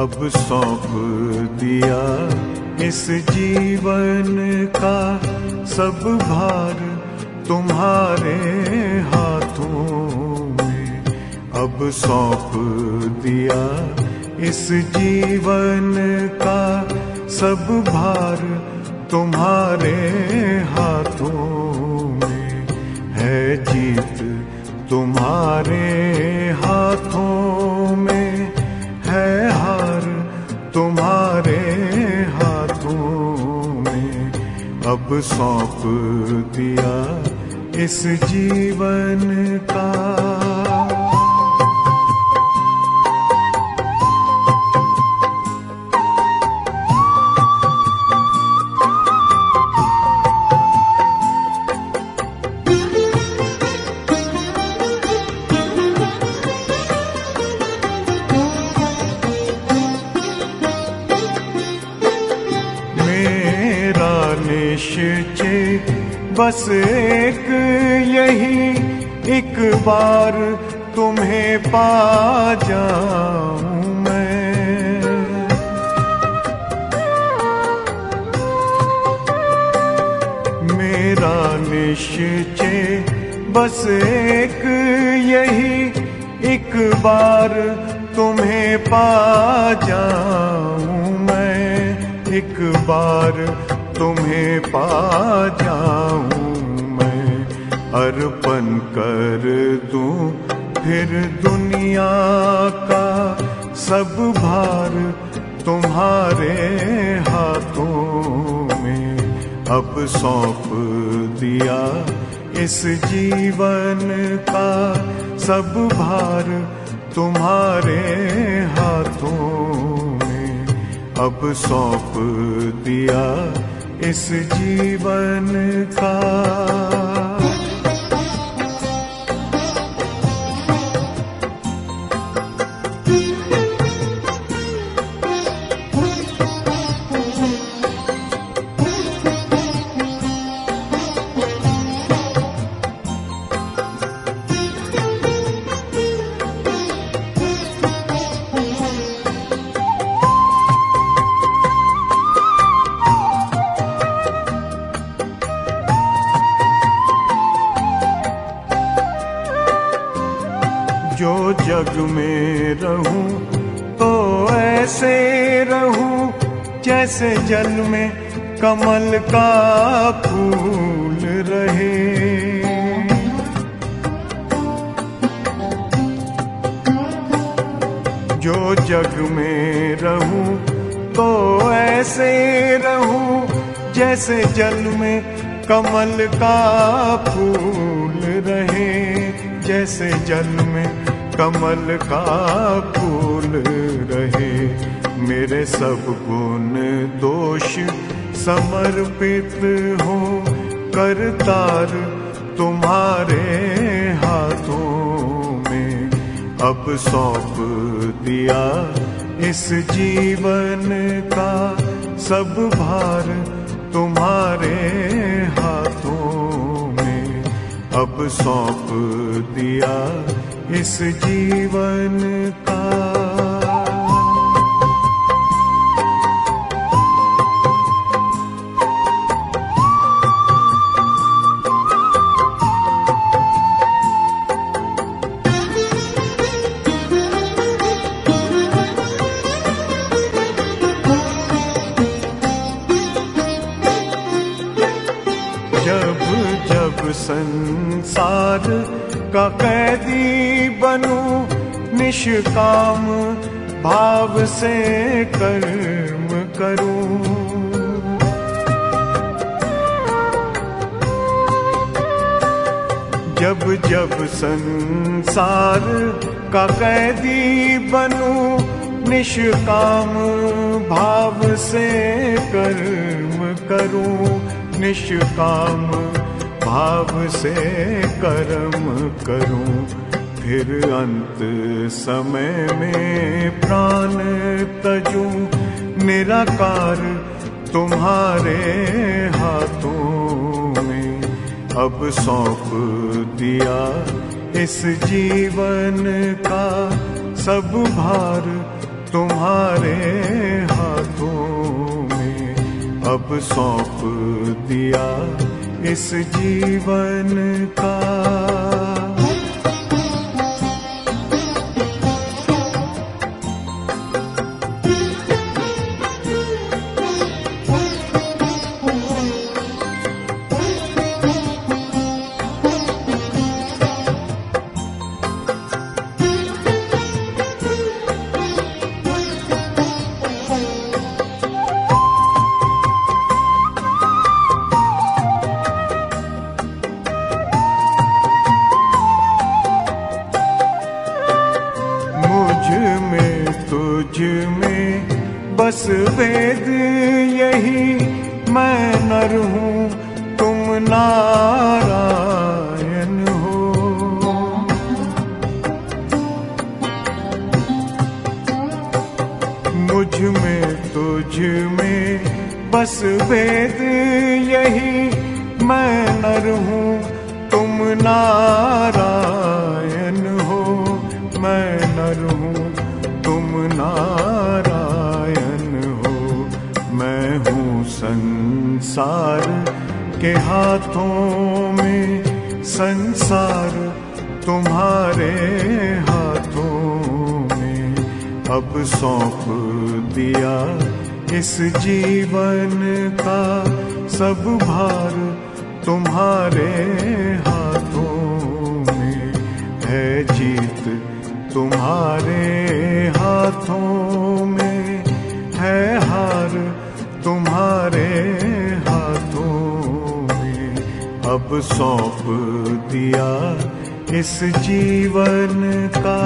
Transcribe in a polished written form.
अब सौंप दिया इस जीवन का सब भार तुम्हारे हाथों में। अब सौंप दिया इस जीवन का सब भार तुम्हारे हाथों में। है जीत तुम्हारे हाथों में, है हार तुम्हारे हाथों में। अब सौंप दिया इस जीवन का। निश्चय बस एक यही, एक बार तुम्हें पा जाऊं मैं। मेरा निश्चय बस एक यही, एक बार तुम्हें पा जाऊं मैं। एक बार तुम्हें पा जाऊं मैं। अर्पण कर दूं फिर दुनिया का सब भार तुम्हारे हाथों में। अब सौंप दिया इस जीवन का सब भार तुम्हारे हाथों में। अब सौंप दिया इस जीवन का। जो जग में रहूं तो ऐसे रहूं जैसे जल में कमल का फूल रहे। जो जग में रहूं तो ऐसे रहूं जैसे जल में कमल का फूल रहे। जैसे जल में कमल का फूल रहे। मेरे सब गुण दोष समर्पित हो करतार तुम्हारे हाथों में। अब सौंप दिया इस जीवन का सब भार तुम्हारे हाथों में। अब सौंप दिया इस जीवन का। जब जब संसार का कैदी बनूं, निष्काम भाव से कर्म करूं। जब जब संसार का कैदी बनूं, निष्काम भाव से कर्म करूं। निष्काम भाव से कर्म करूं। फिर अंत समय में प्राण तजूं, निराकार तुम्हारे हाथों में। अब सौंप दिया इस जीवन का सब भार तुम्हारे हाथों में अब सौंप दिया इस जीवन का। तुझ में बस वेद यही, मैं नर हूँ तुम नारायण हो। मुझ में तुझ में बस वेद यही, मैं नर हूँ तुम नारायण हो। मैं नर हूँ तुम नारायण हो। मैं हूँ संसार के हाथों में, संसार तुम्हारे हाथों में अब सौंप दिया इस जीवन का। सब भार तुम्हारे हाथों में है, जीत तुम्हारे हाथों में है, हार तुम्हारे हाथों में अब सौंप दिया इस जीवन का।